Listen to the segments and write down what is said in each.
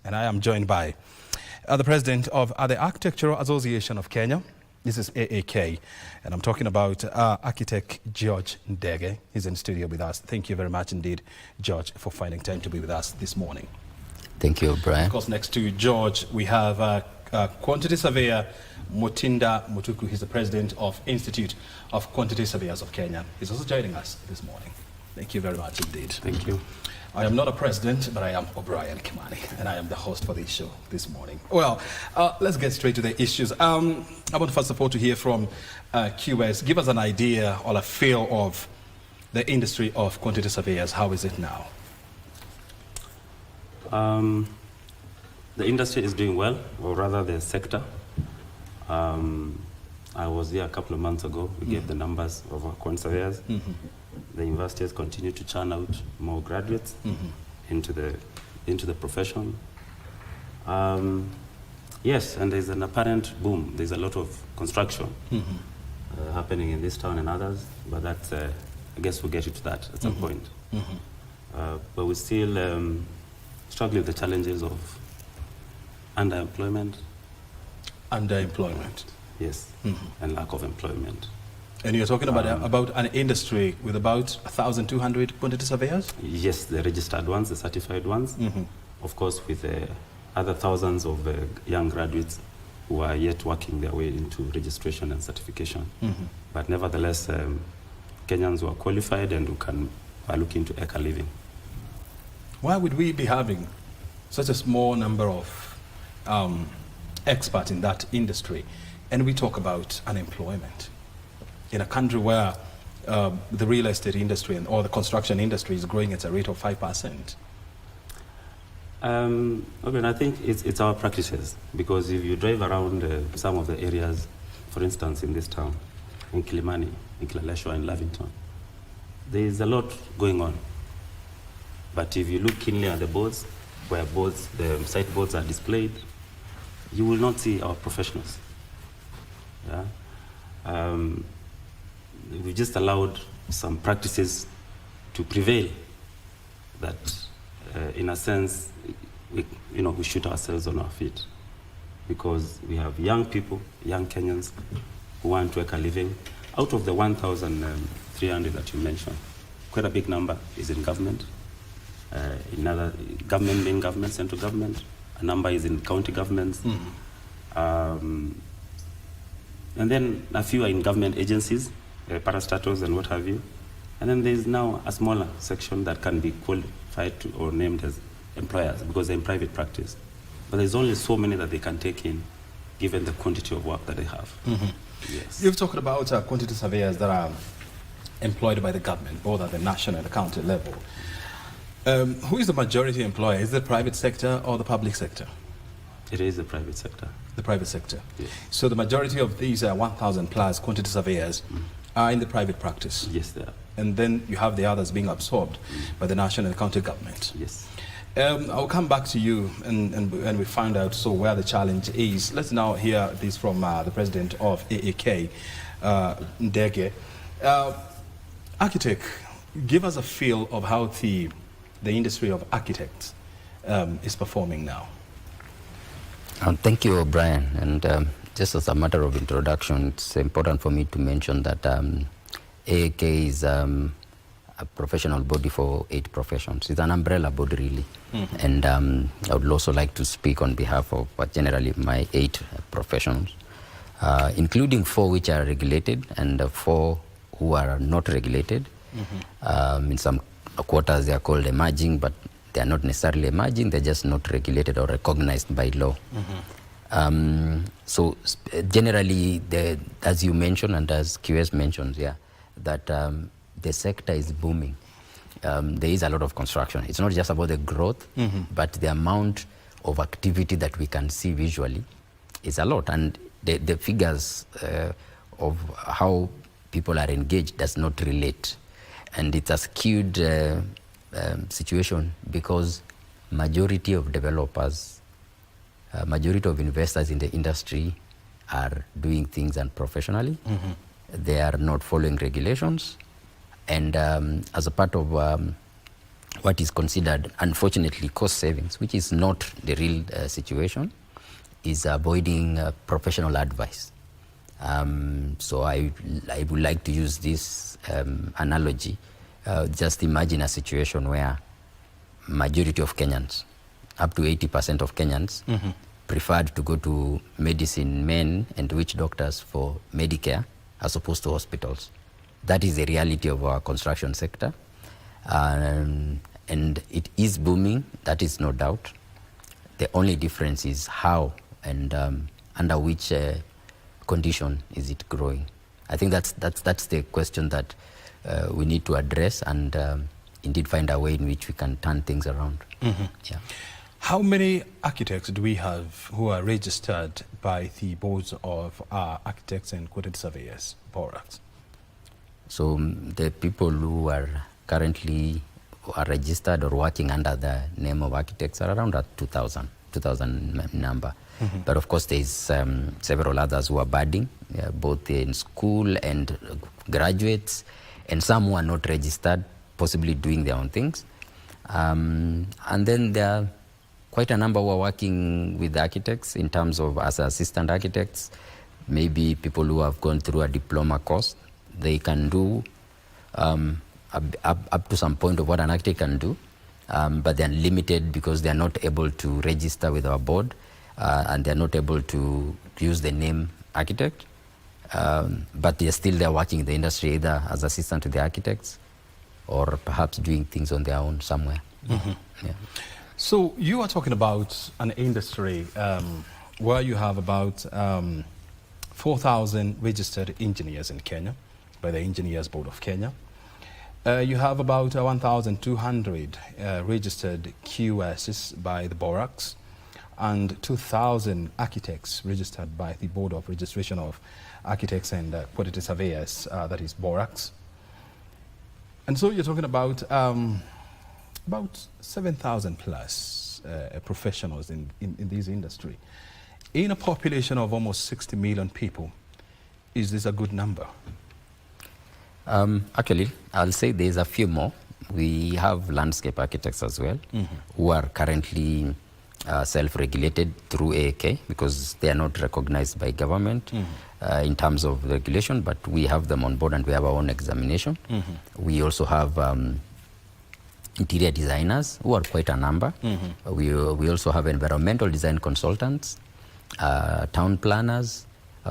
and I am joined by the president of the Architectural Association of Kenya. This is AAK, and I'm talking about architect George Ndege. He's in studio with us. Thank you very much indeed, George, for finding time to be with us this morning. Thank you, Brian. Of course, next to George, we have quantity surveyor Mutinda Mutuku. He's the president of Institute of Quantity Surveyors of Kenya. He's also joining us this morning. Thank you very much indeed. Thank you. I am not a president, but I am O'Brien Kimani, and I am the host for this show this morning. Well, let's get straight to the issues. I want first of all to hear from QS. Give us an idea or a feel of the industry of quantity surveyors. How is it now? The industry is doing well, or rather the sector. I was here a couple of months ago. We gave the numbers of our quantity surveyors. The universities continue to churn out more graduates into the profession. Yes, and there's an apparent boom. There's a lot of construction happening in this town and others, but that's, I guess we'll get to that at some point. But we still struggle with the challenges of underemployment. Underemployment. Yes, and lack of employment. And you're talking about an industry with about 1,200 quantity surveyors? Yes, the registered ones, the certified ones. Of course, with other thousands of young graduates who are yet working their way into registration and certification. But nevertheless, Kenyans who are qualified and who are looking to make a living. Why would we be having such a small number of experts in that industry, and we talk about unemployment in a country where the real estate industry or the construction industry is growing at a rate of 5%? Okay, and I think it's our practices, because if you drive around some of the areas, for instance, in this town, in Kilimani, in Kilaleshwa, in Lavington, there is a lot going on. But if you look keenly at the boards, where the site boards are displayed, you will not see our professionals. Yeah? We just allowed some practices to prevail that, in a sense, we shoot ourselves on our feet, because we have young people, young Kenyans, who want to make a living. Out of the 1,300 that you mentioned, quite a big number is in government. In other government, main government, central government. A number is in county governments. And then a few are in government agencies, parastatals and what have you. And then there's now a smaller section that can be qualified to or named as employers, because they're in private practice. But there's only so many that they can take in, given the quantity of work that they have. Yes. You've talked about quantity surveyors that are employed by the government, both at the national and the county level. Who is the majority employer? Is it the private sector or the public sector? It is the private sector. The private sector. Yes. So the majority of these 1,000 plus quantity surveyors are in the private practice. Yes, they are. And then you have the others being absorbed by the national and county government. Yes. I'll come back to you and we find out where the challenge is. Let's now hear this from the president of AAK, Ndege. Architect, give us a feel of how the industry of architects is performing now. Thank you, Brian. And just as a matter of introduction, it's important for me to mention that AAK is a professional body for 8 professions. It's an umbrella body, really. And I would also like to speak on behalf of generally my 8 professions, including 4 which are regulated and 4 who are not regulated. In some quarters they are called emerging, but they are not necessarily emerging, they're just not regulated or recognized by law. So generally, as you mentioned and as QS mentioned, that the sector is booming. There is a lot of construction. It's not just about the growth, but the amount of activity that we can see visually is a lot. And the figures of how people are engaged does not relate. And it's a skewed situation, because majority of developers, majority of investors in the industry are doing things unprofessionally. They are not following regulations. And as a part of what is considered, unfortunately, cost savings, which is not the real situation, is avoiding professional advice. So I would like to use this analogy. Just imagine a situation where majority of Kenyans, up to 80% of Kenyans, preferred to go to medicine men and witch doctors for Medicare as opposed to hospitals. That is the reality of our construction sector. And it is booming, that is no doubt. The only difference is how and under which condition is it growing. I think that's the question that we need to address and indeed find a way in which we can turn things around. Yeah. How many architects do we have who are registered by the boards of architects and quoted surveyors, BORACs? So the people who are currently registered or working under the name of architects are around that 2,000 number. But of course there is several others who are budding, both in school and graduates, and some who are not registered, possibly doing their own things. And then there are quite a number who are working with architects in terms of as assistant architects, maybe people who have gone through a diploma course. They can do up to some point of what an architect can do, but they're limited because they're not able to register with our board and they're not able to use the name architect, but they're working in the industry either as assistant to the architects or perhaps doing things on their own somewhere. Yeah. So you are talking about an industry where you have about 4,000 registered engineers in Kenya by the Engineers Board of Kenya. You have about 1,200 registered QSs by the BORACs and 2,000 architects registered by the Board of Registration of Architects and Quality Surveyors, that is BORACs. And so you're talking about 7,000 plus professionals in this industry. In a population of almost 60 million people, is this a good number? Actually, I'll say there's a few more. We have landscape architects as well, who are currently self-regulated through AAK because they are not recognized by government in terms of regulation, but we have them on board and we have our own examination. We also have interior designers, who are quite a number. We also have environmental design consultants, town planners.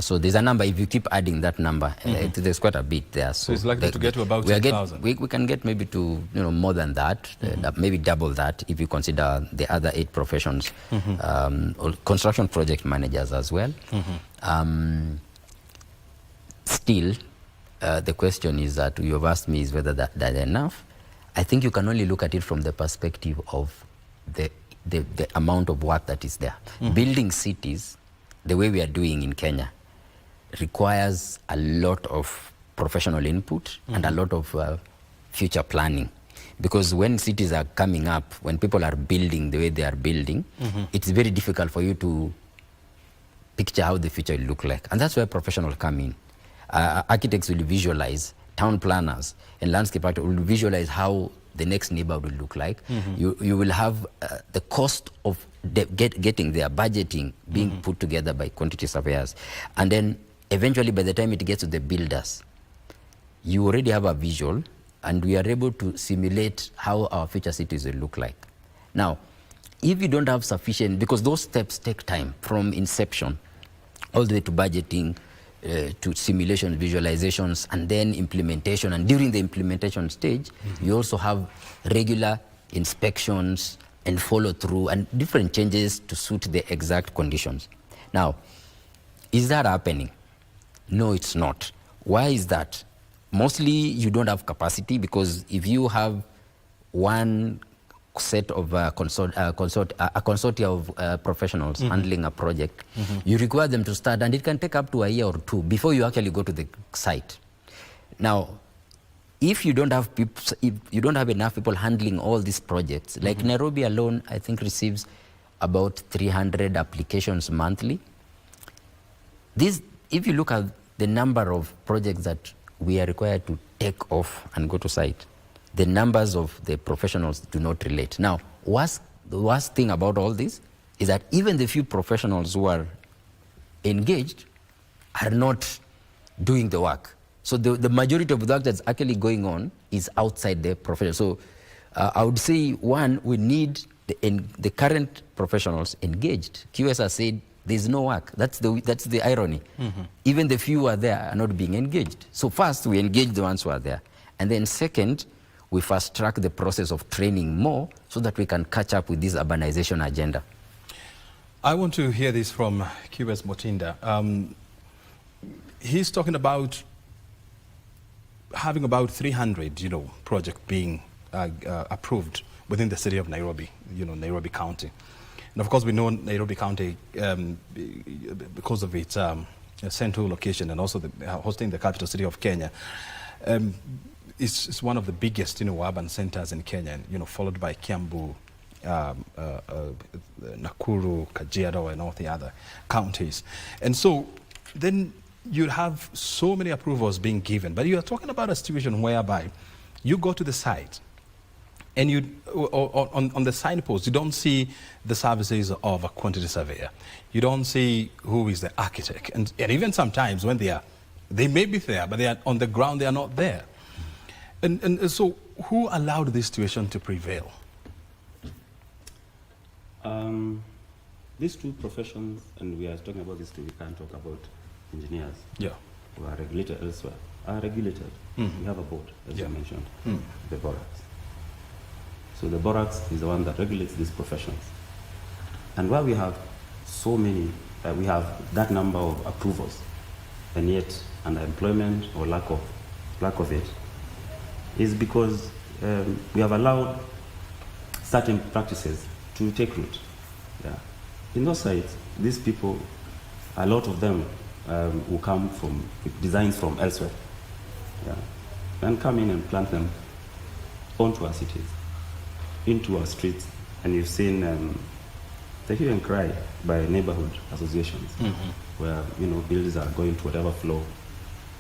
So there's a number. If you keep adding that number, there's quite a bit there. So it's likely to get to about 10,000. We can get maybe to more than that, maybe double that if you consider the other 8 professions, or construction project managers as well. Still, the question is that you have asked me is whether that's enough. I think you can only look at it from the perspective of the amount of work that is there. Building cities, the way we are doing in Kenya, requires a lot of professional input and a lot of future planning. Because when cities are coming up, when people are building the way they are building, it's very difficult for you to picture how the future will look like. And that's where professionals come in. Architects will visualize, town planners and landscape architects will visualize how the next neighborhood will look like. You will have the cost of getting there, budgeting being put together by quantity surveyors. And then eventually by the time it gets to the builders, you already have a visual and we are able to simulate how our future cities will look like. Now, if you don't have sufficient, because those steps take time from inception all the way to budgeting, to simulation, visualizations, and then implementation. And during the implementation stage, you also have regular inspections and follow through and different changes to suit the exact conditions. Now, is that happening? No, it's not. Why is that? Mostly you don't have capacity, because if you have one set of a consortia of professionals handling a project, you require them to start, and it can take up to a year or 2 before you actually go to the site. Now, if you don't have enough people handling all these projects, like Nairobi alone, I think receives about 300 applications monthly. If you look at the number of projects that we are required to take off and go to site, the numbers of the professionals do not relate. Now, the worst thing about all this is that even the few professionals who are engaged are not doing the work. So the majority of the work that's actually going on is outside the profession. So I would say, one, we need the current professionals engaged. QS has said there's no work. That's the irony. Even the few who are there are not being engaged. So first, we engage the ones who are there. And then second, we fast track the process of training more so that we can catch up with this urbanization agenda. I want to hear this from QS Motinda. He's talking about having about 300, projects being approved within the city of Nairobi, Nairobi County. And of course, we know Nairobi County, because of its central location and also hosting the capital city of Kenya, it's one of the biggest, urban centers in Kenya, followed by Kiambu, Nakuru, Kajiado, and all the other counties. And so then you have so many approvals being given, but you are talking about a situation whereby you go to the site and you, on the signpost, you don't see the services of a quantity surveyor. You don't see who is the architect. And even sometimes when they may be there, but they are on the ground, they are not there. And so who allowed this situation to prevail? These two professions, and we are talking about this two, we can't talk about engineers who are regulated elsewhere, are regulated. We have a board, as you mentioned, the barracks. So the barracks is the one that regulates these professions. And while we have so many, we have that number of approvals, and yet underemployment or lack of it, is because we have allowed certain practices to take root. In those sites, these people, a lot of them will come from designs from elsewhere, and come in and plant them onto our cities, into our streets. And you've seen the hue and cry by neighborhood associations, where buildings are going to whatever floor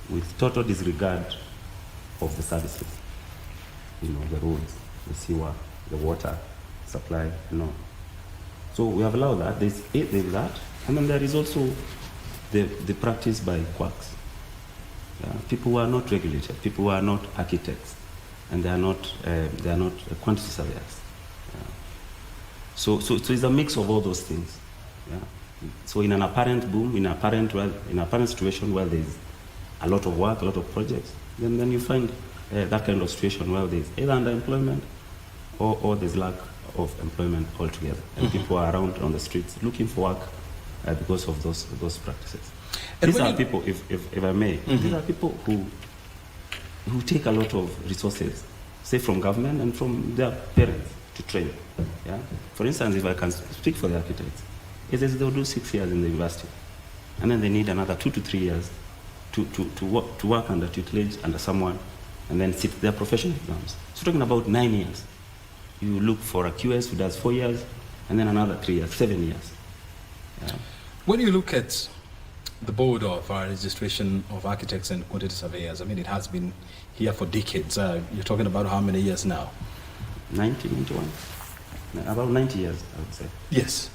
with total disregard of the services, the roads, the sewer, the water supply, So we have allowed that. There's that, and then there is also the practice by quacks. People who are not regulated, people who are not architects, and they are not quantity surveyors. So it's a mix of all those things. So in an apparent boom, in an apparent situation where there's a lot of work, a lot of projects, then you find that kind of situation where there's either underemployment or there's lack of employment altogether, and people are around on the streets looking for work because of those practices. And these are people, if I may, these are people who take a lot of resources, say from government and from their parents, to train. For instance, if I can speak for the architects, it is they'll do 6 years in the university, and then they need another 2 to 3 years to work under tutelage under someone, and then sit their professional exams. So talking about 9 years. You look for a QS who does 4 years, and then another 3 years, 7 years. When you look at the board of registration of architects and quantity surveyors, I mean, it has been here for decades. You're talking about how many years now? 91. About 90 years, I would say. Yes.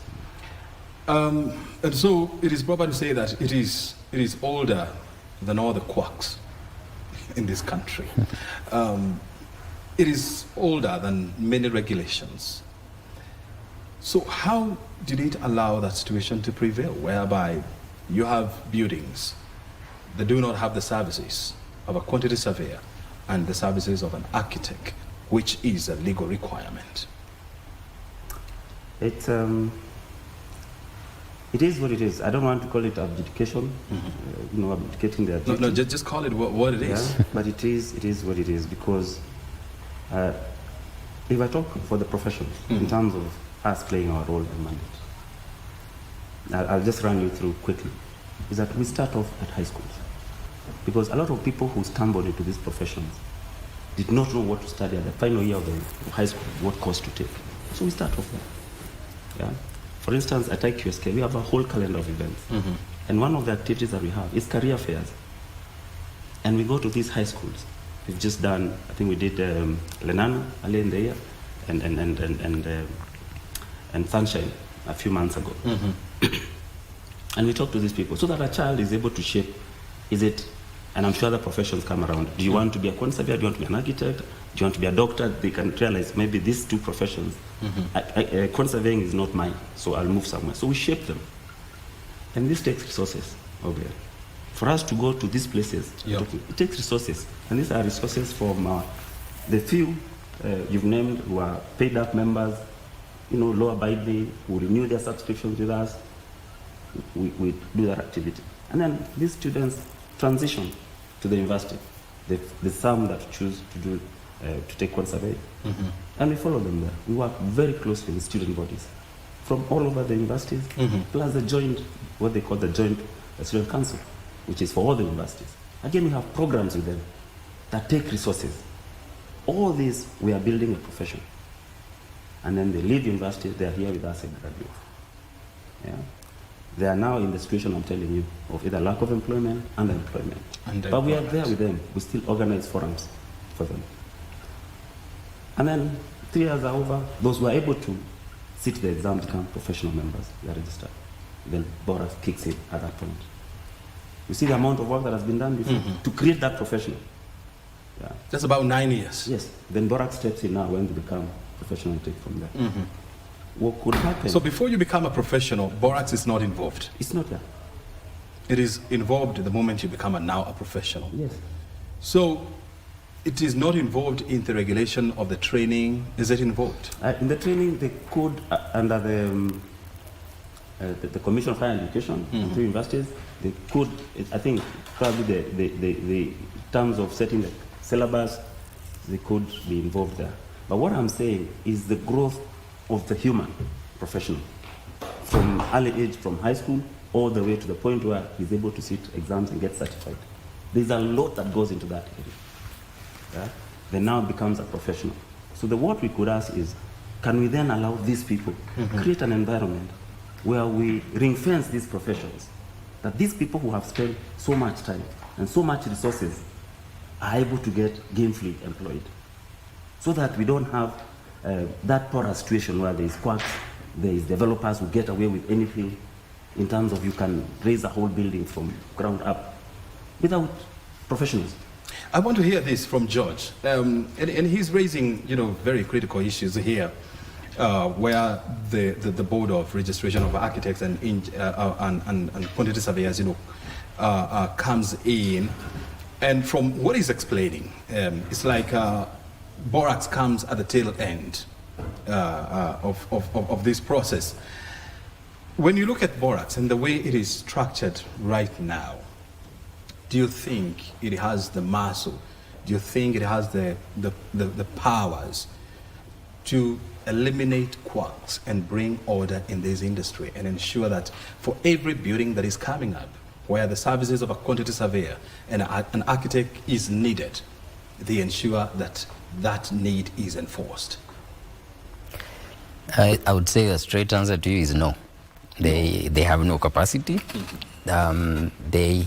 And so it is proper to say that it is older than all the quacks in this country. It is older than many regulations. So how did it allow that situation to prevail, whereby you have buildings that do not have the services of a quantity surveyor and the services of an architect, which is a legal requirement? It is what it is. I don't want to call it abdication, abdicating their duty. No, just call it what it is. But it is what it is, because if I talk for the professions, in terms of us playing our role and mandate, I'll just run you through quickly, is that we start off at high schools. Because a lot of people who stumbled into these professions did not know what to study at the final year of the high school, what course to take. So we start off there. For instance, at IQSK, we have a whole calendar of events. And one of the activities that we have is career fairs. And we go to these high schools, We've just done, I think we did Lenana earlier in the year, and Sunshine a few months ago. And we talk to these people so that a child is able to shape, is it, and I'm sure the professions come around. Do you want to be a conservator? Do you want to be an architect? Do you want to be a doctor? They can realize maybe these two professions, conserving is not mine, so I'll move somewhere. So we shape them. And this takes resources, okay. For us to go to these places, it takes resources. And these are resources from the few you've named who are paid up members, law-abiding, who renew their subscriptions with us. We do that activity. And then these students transition to the university. The some that choose to take conservation. And we follow them there. We work very closely with student bodies from all over the universities, plus the joint, what they call the joint student council, which is for all the universities. Again, we have programs with them that take resources. All these, we are building a profession. And then they leave university, they are here with us as graduates. Yeah? They are now in the situation I'm telling you of either lack of employment, underemployment. But we are there with them. We still organize forums for them. And then 3 years are over, those who are able to sit the exam become professional members. They are registered. Then Borax kicks in at that point. You see the amount of work that has been done before to create that professional. Yeah. That's about 9 years. Yes. Then Borax steps in now when they become professional and take from there. What could happen? So before you become a professional, Borax is not involved. It's not there. It is involved the moment you become now a professional. Yes. So it is not involved in the regulation of the training. Is it involved? In the training, they could, under the Commission of Higher Education and through universities, they could, I think, probably the terms of setting the syllabus, they could be involved there. But what I'm saying is the growth of the human professional from early age, from high school, all the way to the point where he's able to sit exams and get certified. There's a lot that goes into that area. Yeah? Then now becomes a professional. So what we could ask is, can we then allow these people create an environment where we ring fence these professions, that these people who have spent so much time and so much resources are able to get gainfully employed, so that we don't have that porous situation where there is quacks, there is developers who get away with anything in terms of you can raise a whole building from ground up without professionals. I want to hear this from George, and he's raising, very critical issues here, where the Board of Registration of Architects and Quantity Surveyors, comes in, and from what he's explaining, it's like Borax comes at the tail end of this process. When you look at Borax and the way it is structured right now, do you think it has the muscle? Do you think it has the powers to eliminate quacks and bring order in this industry and ensure that for every building that is coming up, where the services of a quantity surveyor and an architect is needed, they ensure that that need is enforced? I would say the straight answer to you is no. They have no capacity. They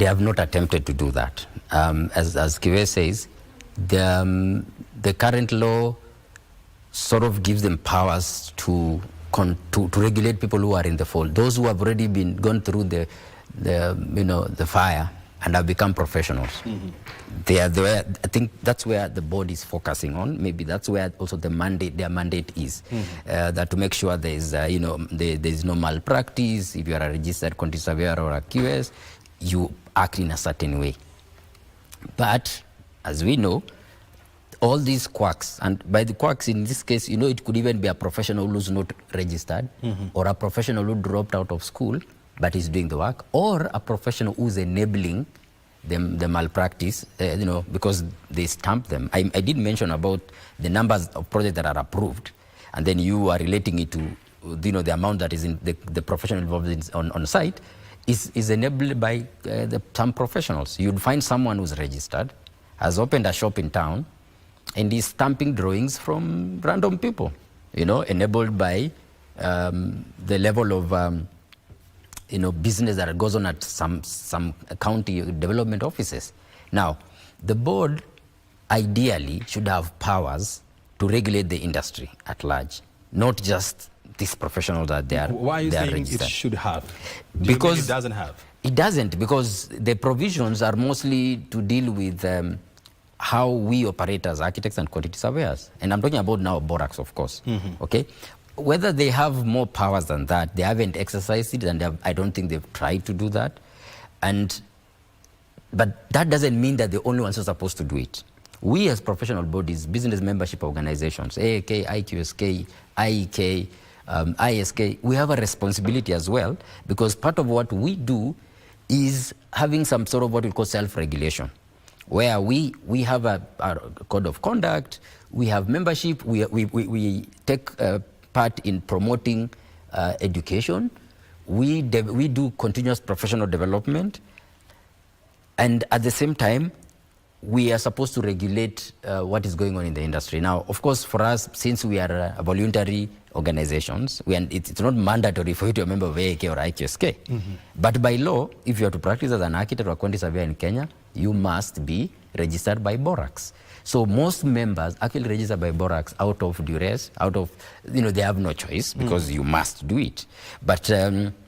have not attempted to do that. As Kiwe says, the current law sort of gives them powers to regulate people who are in the fold. Those who have already gone through the fire and have become professionals. I think that's where the board is focusing on. Maybe that's where also their mandate is, that to make sure there is no malpractice. If you are a registered quantity surveyor or a QS, you act in a certain way. But as we know, all these quacks, and by the quacks in this case, it could even be a professional who's not registered, or a professional who dropped out of school but is doing the work, or a professional who's enabling the malpractice, because they stamp them. I did mention about the numbers of projects that are approved, and then you are relating it to the amount that is in the professional involved on site is enabled by some professionals. You'd find someone who's registered, has opened a shop in town, and is stamping drawings from random people, enabled by the level of business that goes on at some county development offices. Now, the board ideally should have powers to regulate the industry at large, not just these professionals that they are. Why are you saying registered. it should have? Because it doesn't have. It doesn't, because the provisions are mostly to deal with how we operate as architects and quantity surveyors. And I'm talking about now Borax, of course. Okay? Whether they have more powers than that, they haven't exercised it, and I don't think they've tried to do that. But that doesn't mean that the only ones who are supposed to do it. We as professional bodies, business membership organizations, AAK, IQSK, IEK, ISK, we have a responsibility as well, because part of what we do is having some sort of what we call self-regulation, where we have a code of conduct, we have membership, we take part in promoting education, we do continuous professional development, and at the same time, we are supposed to regulate what is going on in the industry. Now, of course, for us, since we are voluntary organizations, it's not mandatory for you to be a member of AAK or IQSK. But by law, if you are to practice as an architect or quantity surveyor in Kenya, you must be registered by Borax. So most members actually register by Borax out of duress, they have no choice because you must do it. But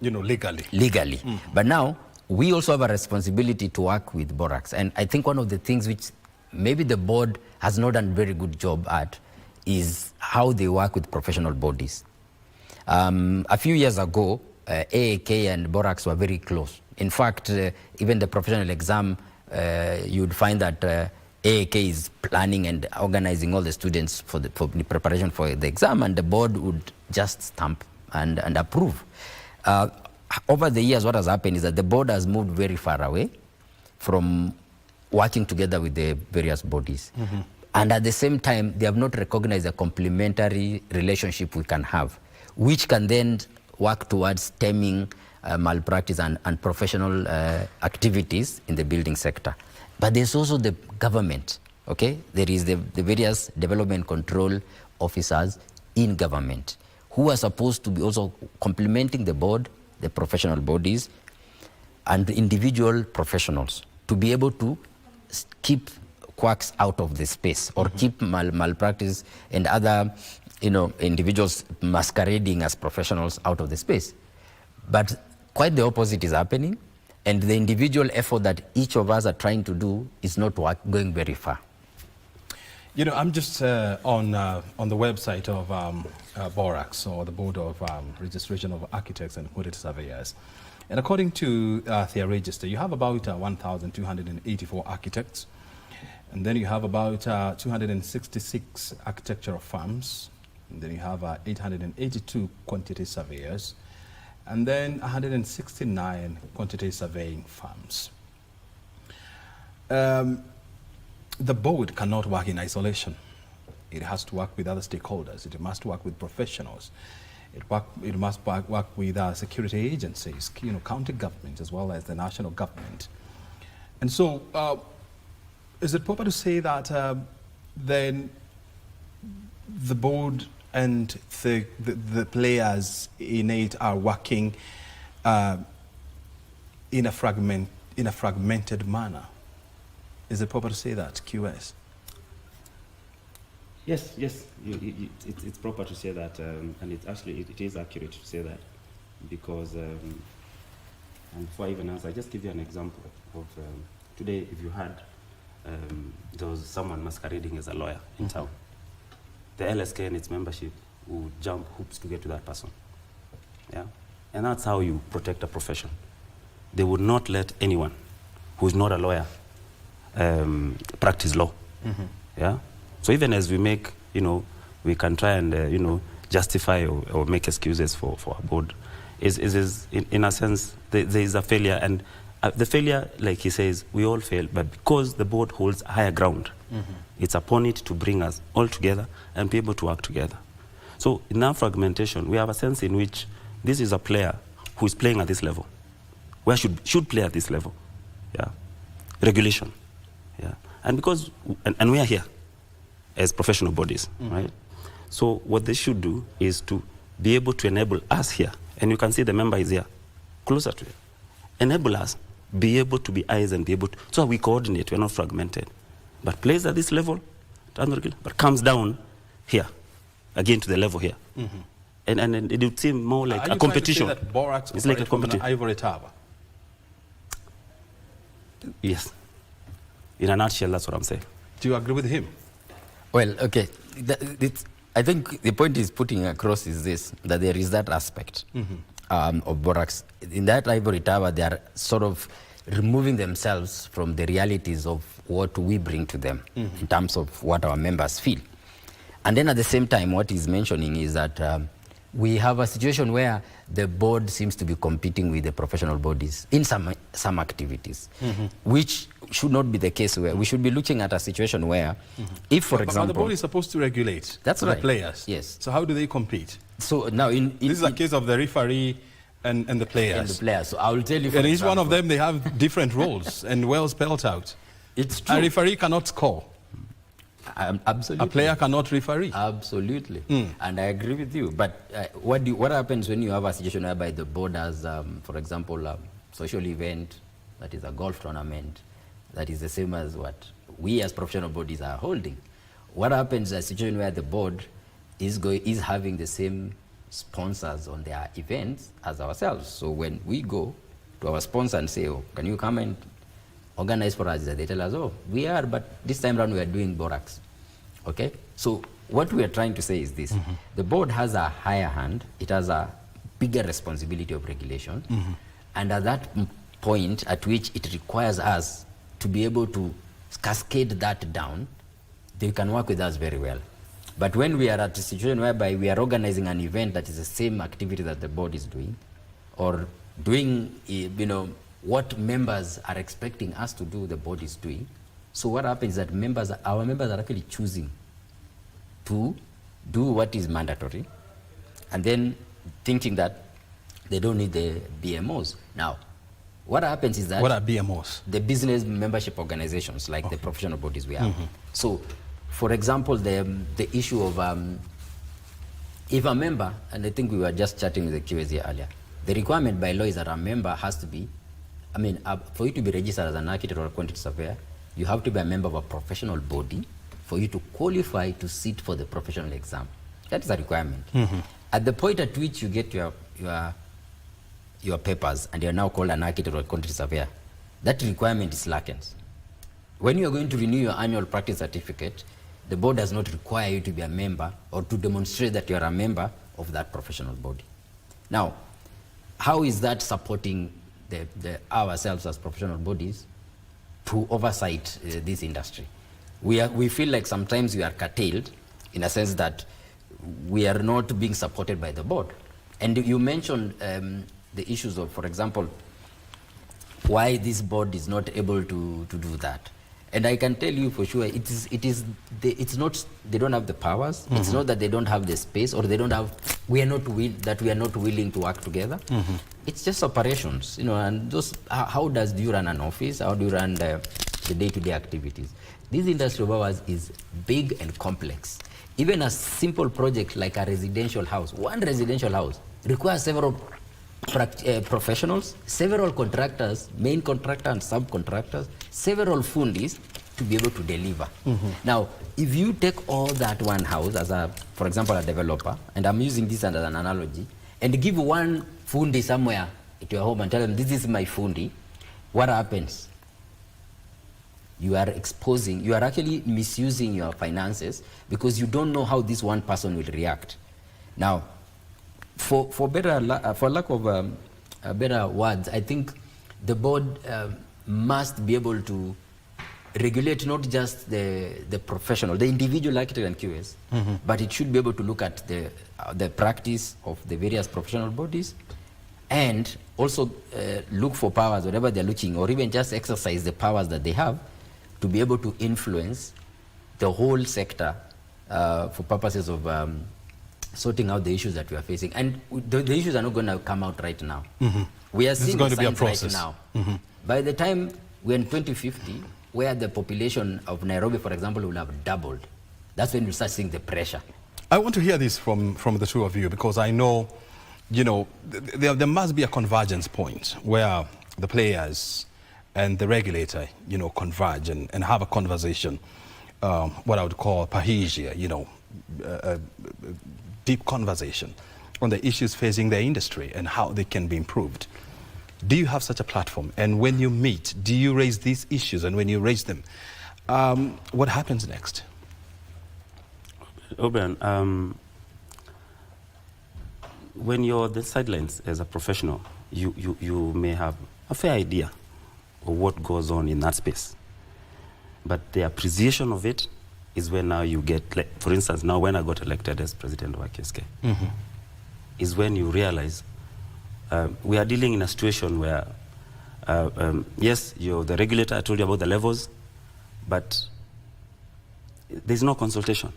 legally. Legally. But now, we also have a responsibility to work with Borax. And I think one of the things which maybe the board has not done a very good job at is how they work with professional bodies. A few years ago, AAK and Borax were very close. In fact, even the professional exam, you'd find that AAK is planning and organizing all the students for the preparation for the exam, and the board would just stamp and approve. Over the years, what has happened is that the board has moved very far away from working together with the various bodies. And at the same time, they have not recognized a complementary relationship we can have, which can then work towards stemming malpractice and professional activities in the building sector. But there's also the government, okay? There is the various development control officers in government who are supposed to be also complementing the board, the professional bodies, and individual professionals to be able to keep quacks out of the space or keep malpractice and other individuals masquerading as professionals out of the space. But quite the opposite is happening, and the individual effort that each of us are trying to do is not going very far. I'm just on the website of Borax, or the Board of Registration of Architects and Quantity Surveyors. And according to their register, you have about 1,284 architects. And then you have about 266 architectural firms. And then you have 882 quantity surveyors. And then 169 quantity surveying firms. The board cannot work in isolation. It has to work with other stakeholders. It must work with professionals. It must work with security agencies, county government as well as the national government. And so, is it proper to say that then the board and the players in it are working in a fragmented manner? Is it proper to say that, QS? Yes, it's proper to say that, and it is accurate to say that, because, and before I even answer, I just give you an example of today. If you had there was someone masquerading as a lawyer in town, the LSK and its membership would jump hoops to get to that person. Yeah, and that's how you protect a profession. They would not let anyone who is not a lawyer practice law. Yeah. So even as we make, we can try and, justify or make excuses for our board, is in a sense, there is a failure. And the failure, like he says, we all fail, but because the board holds higher ground, it's upon it to bring us all together and be able to work together. So in our fragmentation, we have a sense in which this is a player who is playing at this level, where should play at this level. Yeah. Regulation. Yeah. And because, and we are here as professional bodies, right? So what they should do is to be able to enable us here, and you can see the member is here, closer to it. Enable us, be able to be eyes and be able to, so we coordinate, we're not fragmented. But plays at this level, but comes down here, again to the level here. And it would seem more like a competition. Are you trying to say that Borax it's like a from an competition. ivory tower? Yes. In a nutshell, that's what I'm saying. Do you agree with him? Well, okay. I think the point he's putting across is this, that there is that aspect of Borax. In that ivory tower, they are sort of removing themselves from the realities of what we bring to them in terms of what our members feel. And then at the same time, what he's mentioning is that we have a situation where the board seems to be competing with the professional bodies in some activities, which should not be the case. Where we should be looking at a situation where, if, for example, but the board is supposed to regulate that's the right. players. Yes. So how do they compete? So now, this is a case of the referee and the players. And the players. So I will tell you. For and each example, one of them, they have different roles and well spelled out. It's true. A referee cannot score. Absolutely. A player cannot referee. Absolutely. And I agree with you. But what happens when you have a situation whereby the board has, for example, a social event, that is a golf tournament, that is the same as what we as professional bodies are holding? What happens in a situation where the board is having the same sponsors on their events as ourselves? So when we go to our sponsor and say, oh, can you come and organize for us? They tell us, oh, we are, but this time around we are doing Borax. Okay? So what we are trying to say is this. The board has a higher hand. It has a bigger responsibility of regulation. And at that point at which it requires us to be able to cascade that down, they can work with us very well. But when we are at a situation whereby we are organizing an event that is the same activity that the board is doing, or doing, what members are expecting us to do, the board is doing. So what happens is that our members are actually choosing to do what is mandatory, and then thinking that they don't need the BMOs. Now, what happens is that... What are BMOs? The business membership organizations, like the professional bodies we have. So, for example, the issue of if a member, and I think we were just chatting with the QS earlier, the requirement by law is that a member has to be, for you to be registered as an architect or a quantity surveyor, you have to be a member of a professional body for you to qualify to sit for the professional exam. That is a requirement. At the point at which you get your papers and you're now called an architect or a quantity surveyor, that requirement is slackened. When you are going to renew your annual practice certificate, the board does not require you to be a member or to demonstrate that you are a member of that professional body. Now, how is that supporting ourselves as professional bodies to oversight this industry? We feel like sometimes we are curtailed in a sense that we are not being supported by the board. And you mentioned the issues of, for example, why this board is not able to do that. And I can tell you for sure, it's not, they don't have the powers. It's not that they don't have the space, or they don't have, we are not willing to work together. It's just operations, and those, how do you run an office? How do you run the day-to-day activities? This industry of ours is big and complex. Even a simple project like a residential house, one residential house requires several professionals, several contractors, main contractor and subcontractors, several fundis to be able to deliver. Now, if you take all that one house as for example, a developer, and I'm using this as an analogy, and give one fundi somewhere at your home and tell them, this is my fundi, what happens? You are actually misusing your finances because you don't know how this one person will react. Now, for lack of better words, I think the board must be able to regulate not just the professional, the individual architect and QS, but it should be able to look at the practice of the various professional bodies, and also look for powers, whatever they're looking, or even just exercise the powers that they have to be able to influence the whole sector for purposes of sorting out the issues that we are facing. And the issues are not going to come out right now. We are seeing the signs right now. By the time we're in 2050, where the population of Nairobi, for example, will have doubled, that's when you start seeing the pressure. I want to hear this from the two of you, because I know you know, there must be a convergence point where the players and the regulator, you know, converge and have a conversation, what I would call parrhesia, you know, a deep conversation on the issues facing the industry and how they can be improved. Do you have such a platform? And when you meet, do you raise these issues? And when you raise them, what happens next? Oberon, when you're the sidelines as a professional, you may have a fair idea of what goes on in that space. But the appreciation of it is when now you get, like, for instance, now when I got elected as president of KSK, is when you realize we are dealing in a situation where, yes, you're the regulator, I told you about the levels, but there's no consultation.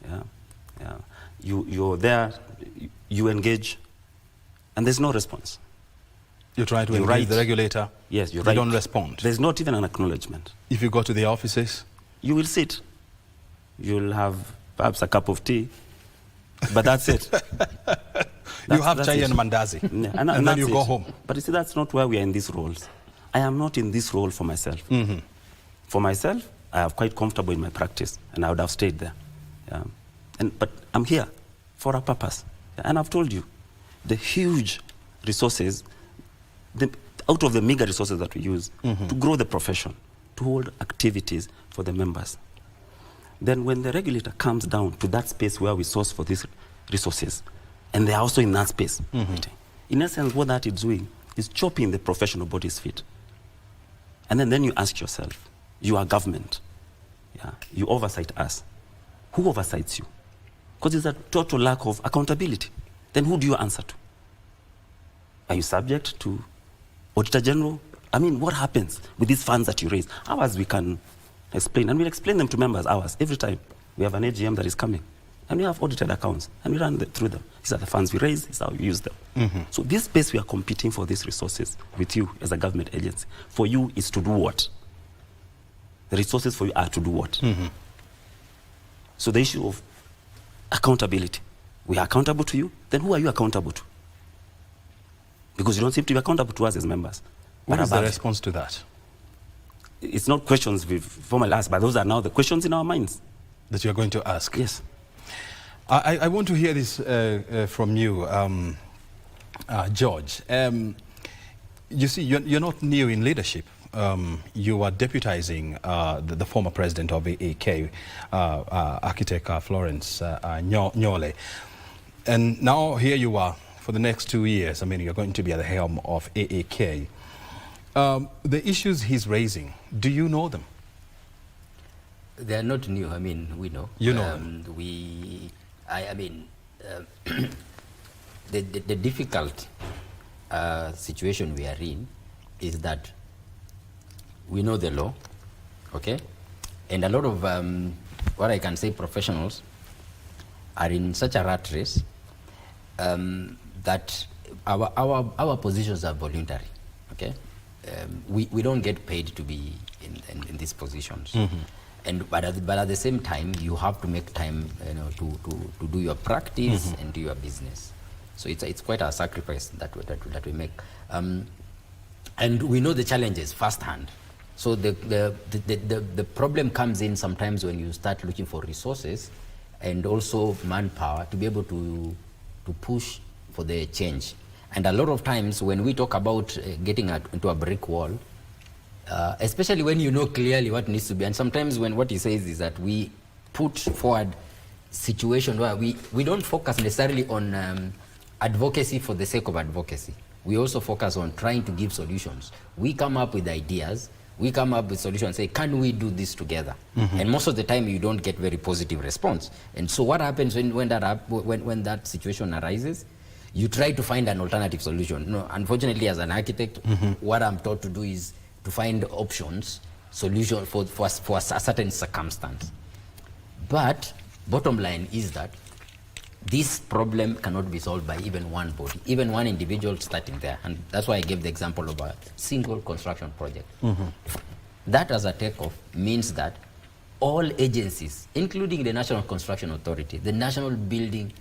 Yeah. You're there, you engage, and there's no response. You try to engage the regulator. Yes, they don't respond. There's not even an acknowledgement. If you go to the offices, you will sit. You'll have perhaps a cup of tea, but that's it. You have chai and mandazi, yeah, and then you go home. But you see, that's not why we are in these roles. I am not in this role for myself. For myself, I am quite comfortable in my practice, and I would have stayed there. Yeah. But I'm here for a purpose. And I've told you, the huge resources, out of the meager resources that we use to grow the profession, to hold activities for the members. Then when the regulator comes down to that space where we source for these resources, and they're also in that space, in essence, what that is doing is chopping the professional body's feet. And then you ask yourself, you are government, you oversight us. Who oversights you? Because there's a total lack of accountability. Then who do you answer to? Are you subject to Auditor General? I mean, what happens with these funds that you raise? Ours we can explain, and we'll explain them to members ours every time. We have an AGM that is coming, and we have audited accounts, and we run through them. These are the funds we raise, this is how we use them. So this space we are competing for these resources with you as a government agency. For you is to do what? The resources for you are to do what? So the issue of accountability. We are accountable to you, then who are you accountable to? Because you don't seem to be accountable to us as members. What is the response to that? It's not questions we've formally asked, but those are now the questions in our minds. That you're going to ask? Yes. I want to hear this from you, George. You see, you're not new in leadership. You are deputizing the former president of AAK, architect Florence Nyole. And now here you are for the next 2 years. I mean, you're going to be at the helm of AAK. The issues he's raising, do you know them? They are not new. I mean, we know. You know them. The difficult situation we are in is that we know the law, okay? And a lot of what I can say professionals are in such a rat race that our positions are voluntary, okay? We don't get paid to be in these positions. But at the same time, you have to make time, you know, to do your practice and do your business. So it's quite a sacrifice that we make. And we know the challenges firsthand. So the problem comes in sometimes when you start looking for resources and also manpower to be able to push for the change. And a lot of times when we talk about getting into a brick wall, especially when you know clearly what needs to be, and sometimes when what he says is that we put forward situation where we don't focus necessarily on advocacy for the sake of advocacy. We also focus on trying to give solutions. We come up with ideas, we come up with solutions, say, can we do this together? And most of the time you don't get very positive response. And so what happens when that situation arises? You try to find an alternative solution. No, unfortunately, as an architect, what I'm taught to do is to find options, solution for a certain circumstance. But bottom line is that this problem cannot be solved by even one body, even one individual starting there. And that's why I gave the example of a single construction project. That as a takeoff means that all agencies, including the National Construction Authority, the National Building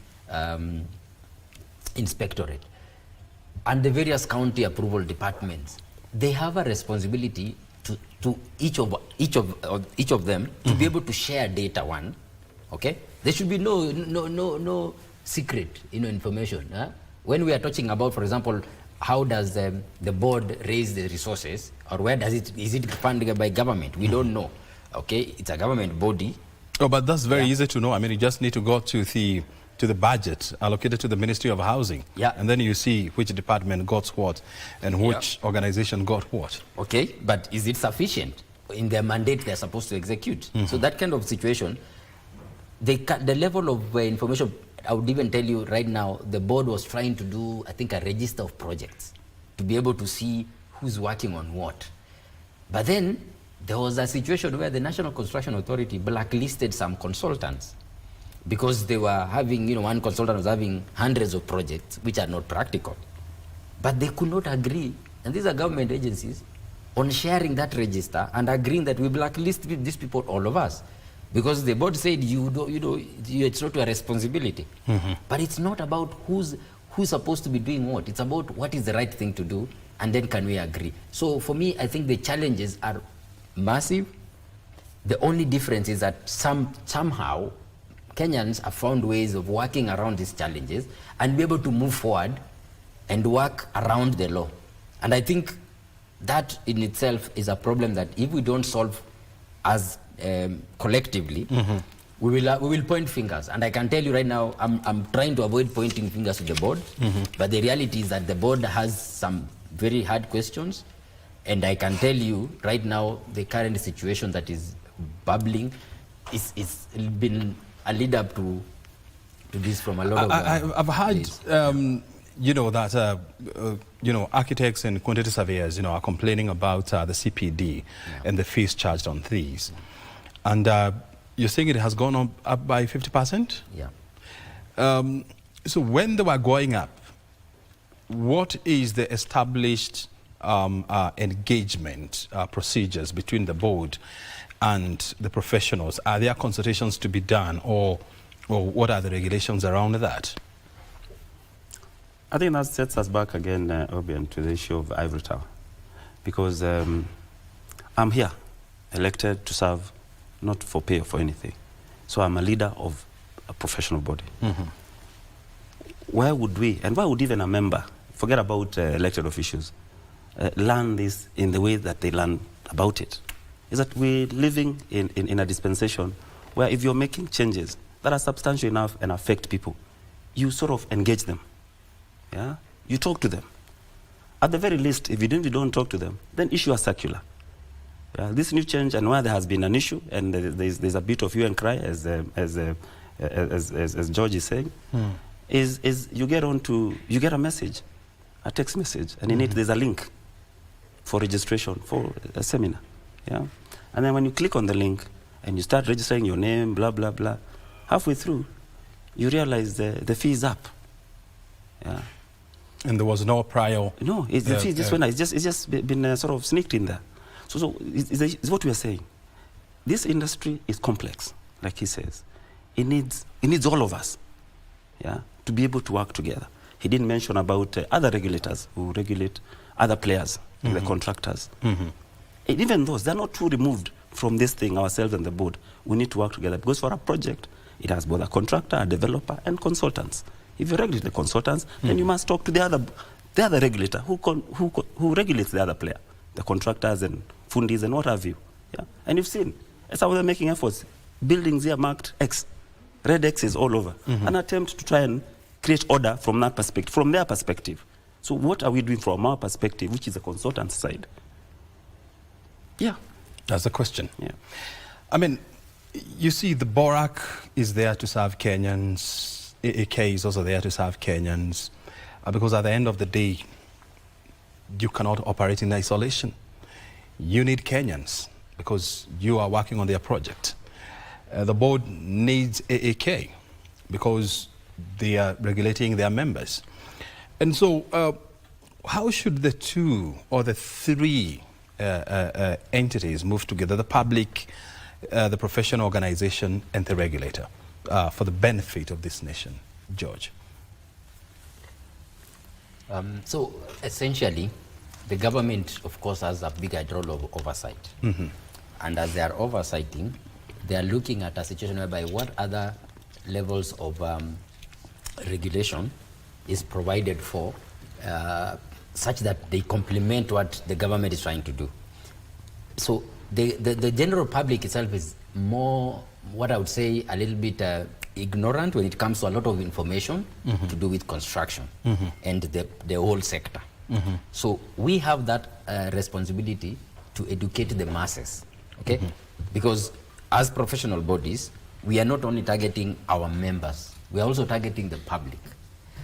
inspectorate and the various county approval departments, they have a responsibility to each of them to be able to share data. One, okay, there should be no secret information. When we are talking about, for example, how does the board raise the resources, or where is it funded by government? We don't know. Okay, it's a government body. Oh, but that's very easy to know. I mean, you just need to go to the budget allocated to the Ministry of Housing, and then you see which department got what and which organization got what. Okay, but is it sufficient in their mandate they're supposed to execute? So that kind of situation, the level of information, I would even tell you right now, the board was trying to do, I think, a register of projects to be able to see who's working on what. But then there was a situation where the National Construction Authority blacklisted some consultants because they were having, one consultant was having hundreds of projects which are not practical. But they could not agree, and these are government agencies, on sharing that register and agreeing that we blacklist these people, all of us. Because the board said, it's not your responsibility. But it's not about who's supposed to be doing what. It's about what is the right thing to do, and then can we agree. So for me, I think the challenges are massive. The only difference is that somehow Kenyans have found ways of working around these challenges and be able to move forward and work around the law. And I think that in itself is a problem that if we don't solve as collectively, we will point fingers. And I can tell you right now, I'm trying to avoid pointing fingers to the board, but the reality is that the board has some very hard questions. And I can tell you right now, the current situation that is bubbling is been a lead up to this from a lot of I've heard that architects and quantity surveyors are complaining about the CPD and the fees charged on these, and you're saying it has gone up by 50%. So when they were going up, what is the established engagement procedures between the board and the professionals? Are there consultations to be done, or what are the regulations around that? I think that sets us back again, Obian, to the issue of Ivory Tower. Because I'm here, elected to serve, not for pay or for anything. So I'm a leader of a professional body. Where would we, and why would even a member, forget about elected officials, learn this in the way that they learn about it? Is that we're living in a dispensation where if you're making changes that are substantial enough and affect people, you sort of engage them. You talk to them. At the very least, if you don't talk to them, then issue a circular. This new change, and where there has been an issue, and there's a bit of hue and cry, as George is saying, is you get a message, a text message, and in it there's a link for registration for a seminar. And then when you click on the link and you start registering your name, blah blah blah, halfway through, you realize the fee is up. And there was no prior. No, the fee just went. It's just been sort of sneaked in there. So it's what we are saying. This industry is complex, like he says. It needs all of us, to be able to work together. He didn't mention about other regulators who regulate other players, the contractors. And even those, they're not too removed from this thing, ourselves and the board. We need to work together, because for a project, it has both a contractor, a developer, and consultants. If you regulate the consultants, then you must talk to the other regulator who regulates the other player, the contractors and fundis and what have you. And you've seen, as how they're making efforts, buildings here marked X, red X is all over. An attempt to try and create order from that perspective, from their perspective. So what are we doing from our perspective, which is the consultant side? That's the question. I mean, you see, the BORAC is there to serve Kenyans. AAK is also there to serve Kenyans, because at the end of the day, you cannot operate in isolation. You need Kenyans because you are working on their project. The board needs AAK because they are regulating their members. And so how should the two or the three entities move together, the public, the professional organization, and the regulator, for the benefit of this nation? George. So essentially, the government, of course, has a bigger role of oversight. And as they are oversighting, they are looking at a situation whereby what other levels of regulation is provided for such that they complement what the government is trying to do. So the general public itself is more, what I would say, a little bit ignorant when it comes to a lot of information to do with construction and the whole sector. So we have that responsibility to educate the masses, okay? Because as professional bodies, we are not only targeting our members, we are also targeting the public.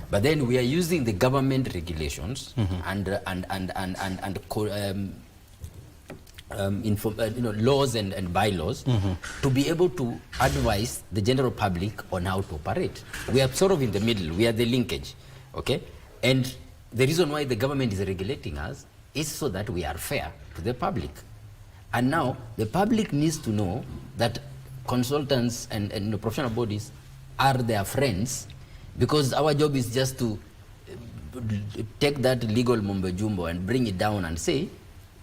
But then we are using the government regulations laws and bylaws to be able to advise the general public on how to operate. We are sort of in the middle, we are the linkage, okay? And the reason why the government is regulating us is so that we are fair to the public. And now the public needs to know that consultants and professional bodies are their friends, because our job is just to take that legal mumbo jumbo and bring it down and say,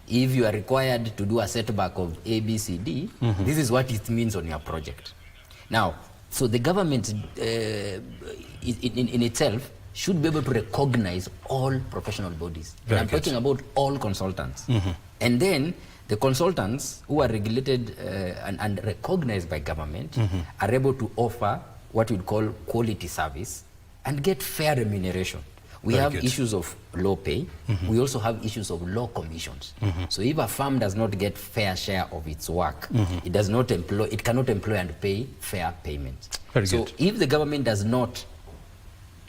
if you are required to do a setback of A, B, C, D, this is what it means on your project. Now, so the government in itself should be able to recognize all professional bodies. And I'm talking about all consultants. And then the consultants who are regulated and recognized by government are able to offer what we call quality service and get fair remuneration. We have issues of low pay. We also have issues of low commissions. So if a firm does not get fair share of its work, it does not employ, it cannot employ and pay fair payment. So if the government does not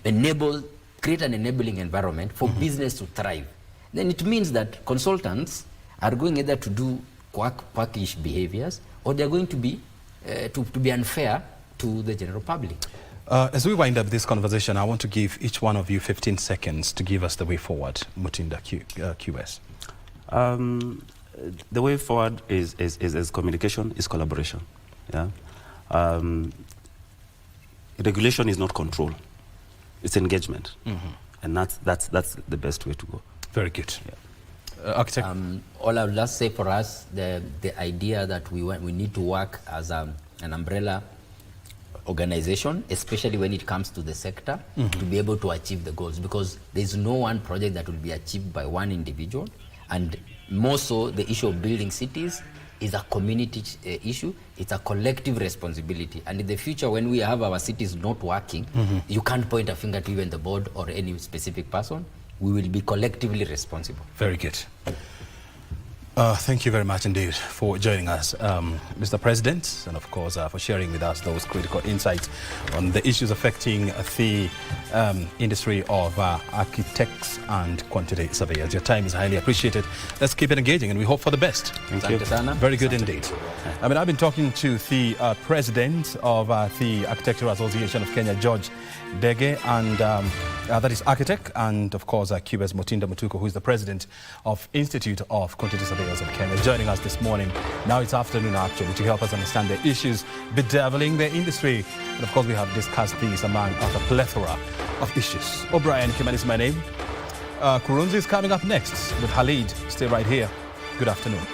create an enabling environment for business to thrive, then it means that consultants are going either to do quackish behaviors, or they're going to be unfair to the general public. As we wind up this conversation, I want to give each one of you 15 seconds to give us the way forward. Mutinda, QS. The way forward is communication, is collaboration. Yeah. Regulation is not control; it's engagement, and that's the best way to go. Very good. Yeah. Architect. All I would just say for us, the idea that we need to work as an umbrella organization, especially when it comes to the sector, to be able to achieve the goals, because there's no one project that will be achieved by one individual, and more so the issue of building cities is a community issue. It's a collective responsibility, and in the future when we have our cities not working, you can't point a finger to even the board or any specific person. We will be collectively responsible. Very good. Thank you very much indeed for joining us, Mr. President, and of course for sharing with us those critical insights on the issues affecting the industry of architects and quantity surveyors. Your time is highly appreciated. Let's keep it engaging, and we hope for the best. Thank you. Very good indeed. I mean, I've been talking to the President of the Architectural Association of Kenya, George Dege, and that is architect, and of course QS Mutinda Mutuku, who is the President of Institute of Quantity Surveyors of Kenya, joining us this morning. Now it's afternoon actually, to help us understand the issues bedeviling the industry. And of course we have discussed these among a plethora of issues. O'Brien Kimani is my name. Kurunzi is coming up next with Halid. Stay right here. Good afternoon.